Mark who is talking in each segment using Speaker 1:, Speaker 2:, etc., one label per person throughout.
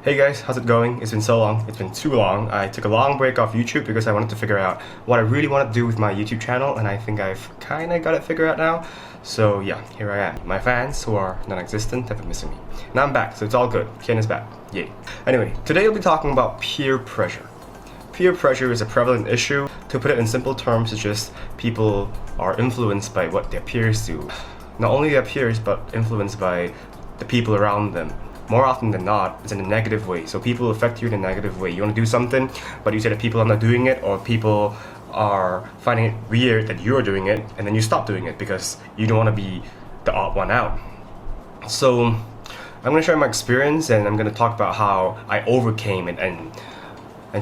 Speaker 1: Hey guys, how's it going? It's been so long. It's been too long. I took a long break off YouTube because I wanted to figure out what I really want to do with my YouTube channel, and I think I've kinda got it figured out now. So yeah, here I am. My fans, who are non-existent, have been missing me. Now I'm back, so it's all good. Ken is back. Yay. Anyway, today we'll be talking about peer pressure. Peer pressure is a prevalent issue. To put it in simple terms, it's just people are influenced by what their peers do. Not only their peers, but influenced by the people around them. More often than not, it's in a negative way. So people affect you in a negative way. You want to do something, but you say that people are not doing it, or people are finding it weird that you're doing it, and then you stop doing it because you don't want to be the odd one out. So I'm going to share my experience, and I'm going to talk about how I overcame it and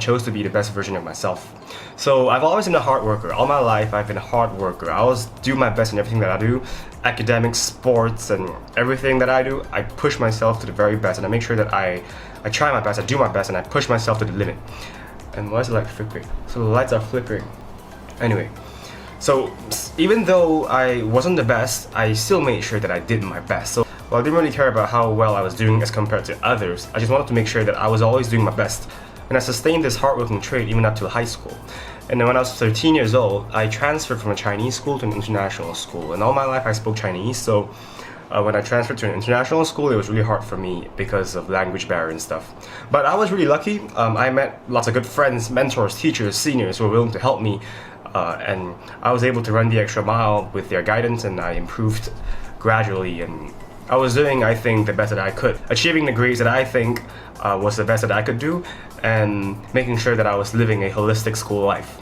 Speaker 1: chose to be the best version of myself. So I've always been a hard worker. All my life I've been a hard worker. I always do my best in everything that I do. Academics, sports, and everything that I do, I push myself to the very best, and I make sure that I try my best, I do my best, and I push myself to the limit. And why is the light flickering? So the lights are flickering. Anyway, so even though I wasn't the best, I still made sure that I did my best. So I didn't really care about how well I was doing as compared to others. I just wanted to make sure that I was always doing my best. And I sustained this hardworking trait even up to high school. And then when I was 13 years old, I transferred from a Chinese school to an international school. And all my life I spoke Chinese, so when I transferred to an international school, it was really hard for me because of language barrier and stuff. But I was really lucky. I met lots of good friends, mentors, teachers, seniors who were willing to help me. And I was able to run the extra mile with their guidance, and I improved gradually. And I was doing, I think, the best that I could, achieving the grades that I think was the best that I could do, and making sure that I was living a holistic school life.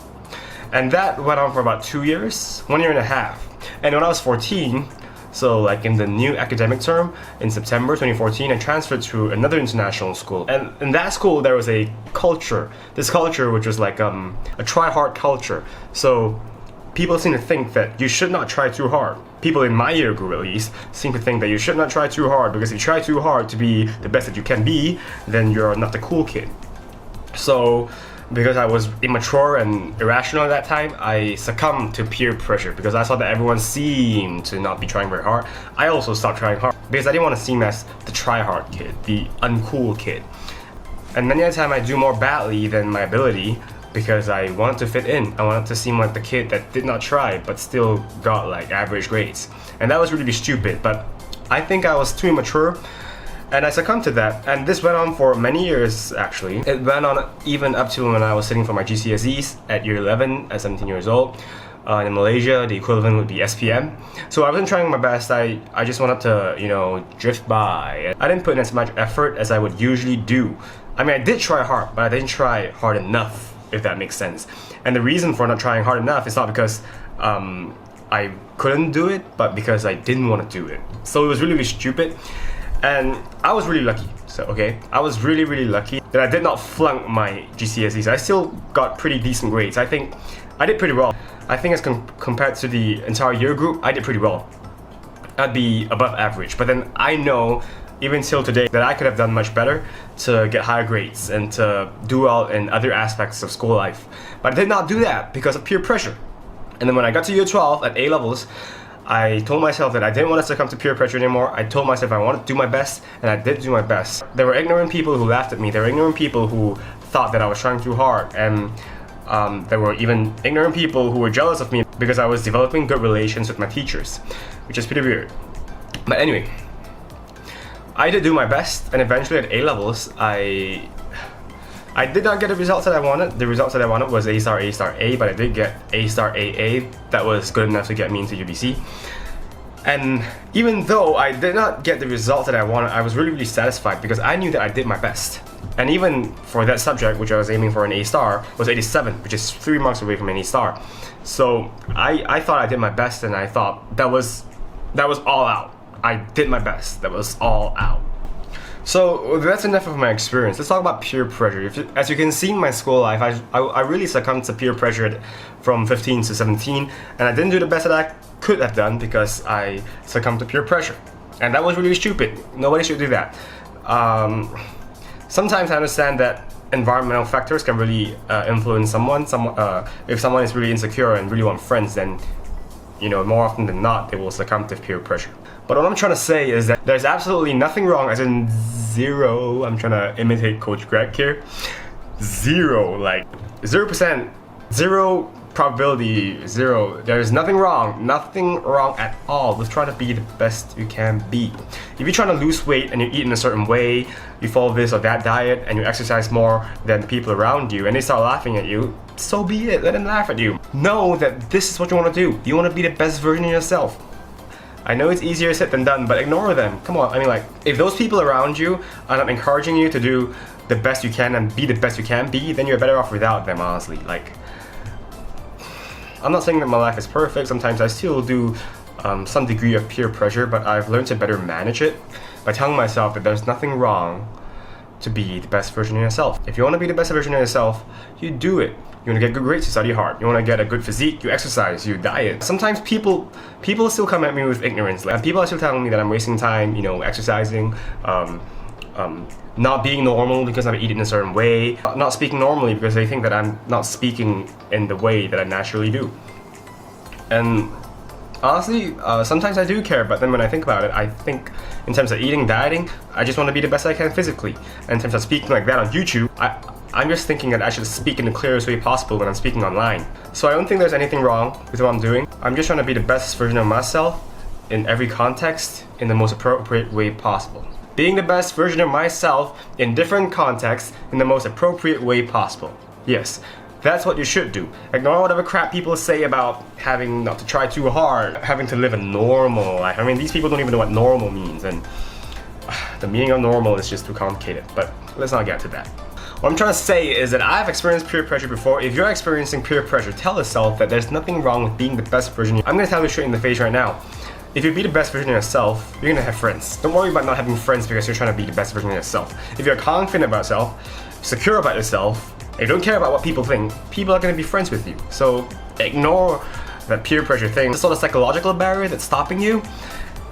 Speaker 1: And that went on for about 2 years, 1.5 years. And when I was 14, so like in the new academic term, in September 2014, I transferred to another international school. And in that school, there was a culture, this culture which was like a try-hard culture. So people seem to think that you should not try too hard. People in my year group, at least, seem to think that you should not try too hard, because if you try too hard to be the best that you can be, then you're not the cool kid. So, because I was immature and irrational at that time, I succumbed to peer pressure because I saw that everyone seemed to not be trying very hard. I also stopped trying hard because I didn't want to seem as the try-hard kid, the uncool kid. And many a time I do more badly than my ability because I wanted to fit in. I wanted to seem like the kid that did not try but still got like average grades. And that was really stupid, but I think I was too immature. And I succumbed to that, and this went on for many years actually. It went on even up to when I was sitting for my GCSEs at year 11 at 17 years old. In Malaysia, the equivalent would be SPM. So I wasn't trying my best, I just wanted to, drift by. I didn't put in as much effort as I would usually do. I mean, I did try hard, but I didn't try hard enough, if that makes sense. And the reason for not trying hard enough is not because I couldn't do it, but because I didn't want to do it. So it was really stupid. And I was really lucky, I was really lucky that I did not flunk my GCSEs. I still got pretty decent grades. I think I did pretty well. I think as compared to the entire year group, I did pretty well. I'd be above average, but then I know, even till today, that I could have done much better to get higher grades and to do well in other aspects of school life. But I did not do that because of peer pressure. And then when I got to year 12 at A levels, I told myself that I didn't want to succumb to peer pressure anymore. I told myself I wanted to do my best, and I did do my best. There were ignorant people who laughed at me. There were ignorant people who thought that I was trying too hard, and there were even ignorant people who were jealous of me because I was developing good relations with my teachers, which is pretty weird. But anyway, I did do my best, and eventually at A levels, I did not get the results that I wanted. The results that I wanted was A star, A, but I did get A star, AA. That was good enough to get me into UBC. And even though I did not get the results that I wanted, I was really satisfied because I knew that I did my best. And even for that subject, which I was aiming for an A star, was 87, which is 3 marks away from an A star. So I thought I did my best, and I thought that was all out. I did my best. That was all out. So that's enough of my experience. Let's talk about peer pressure. As you can see in my school life, I really succumbed to peer pressure from 15 to 17, and I didn't do the best that I could have done because I succumbed to peer pressure. And that was really stupid. Nobody should do that. Sometimes I understand that environmental factors can really influence someone. If someone is really insecure and really want friends, then more often than not, they will succumb to peer pressure. But what I'm trying to say is that there's absolutely nothing wrong, as in zero. I'm trying to imitate Coach Greg here. Zero, like 0%, zero probability, zero. There's nothing wrong at all with trying to be the best you can be. If you're trying to lose weight and you eat in a certain way, you follow this or that diet, and you exercise more than the people around you, and they start laughing at you, so be it, let them laugh at you. Know that this is what you want to do. You want to be the best version of yourself. I know it's easier said than done, but ignore them. Come on, I mean, like, if those people around you are not encouraging you to do the best you can and be the best you can be, then you're better off without them, honestly. Like, I'm not saying that my life is perfect. Sometimes I still do some degree of peer pressure, but I've learned to better manage it by telling myself that there's nothing wrong to be the best version of yourself. If you want to be the best version of yourself, you do it. You want to get good grades, you study hard. You want to get a good physique, you exercise, you diet. Sometimes people still come at me with ignorance. Like, people are still telling me that I'm wasting time, you know, exercising, not being normal because I'm eating in a certain way, not speaking normally because they think that I'm not speaking in the way that I naturally do. And honestly, sometimes I do care, but then when I think about it, I think in terms of eating, dieting, I just want to be the best I can physically. And in terms of speaking like that on YouTube, I'm just thinking that I should speak in the clearest way possible when I'm speaking online. So I don't think there's anything wrong with what I'm doing. I'm just trying to be the best version of myself in every context in the most appropriate way possible. Being the best version of myself in different contexts in the most appropriate way possible. Yes, that's what you should do. Ignore whatever crap people say about having not to try too hard, having to live a normal life. I mean, these people don't even know what normal means, and the meaning of normal is just too complicated, but let's not get to that. What I'm trying to say is that I've experienced peer pressure before. If you're experiencing peer pressure, tell yourself that there's nothing wrong with being the best version. I'm gonna tell you straight in the face right now. If you be the best version of yourself, you're gonna have friends. Don't worry about not having friends because you're trying to be the best version of yourself. If you're confident about yourself, secure about yourself, and you don't care about what people think, people are gonna be friends with you. So ignore that peer pressure thing. It's sort of psychological barrier that's stopping you,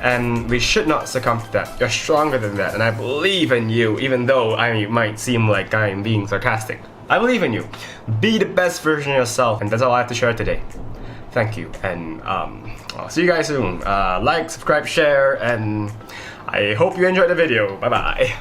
Speaker 1: and we should not succumb to that. You're stronger than that, and I believe in you, even though I might seem like I'm being sarcastic. I believe in you. Be the best version of yourself, and that's all I have to share today. Thank you, and I'll see you guys soon. Like, subscribe, share, and I hope you enjoyed the video. Bye bye.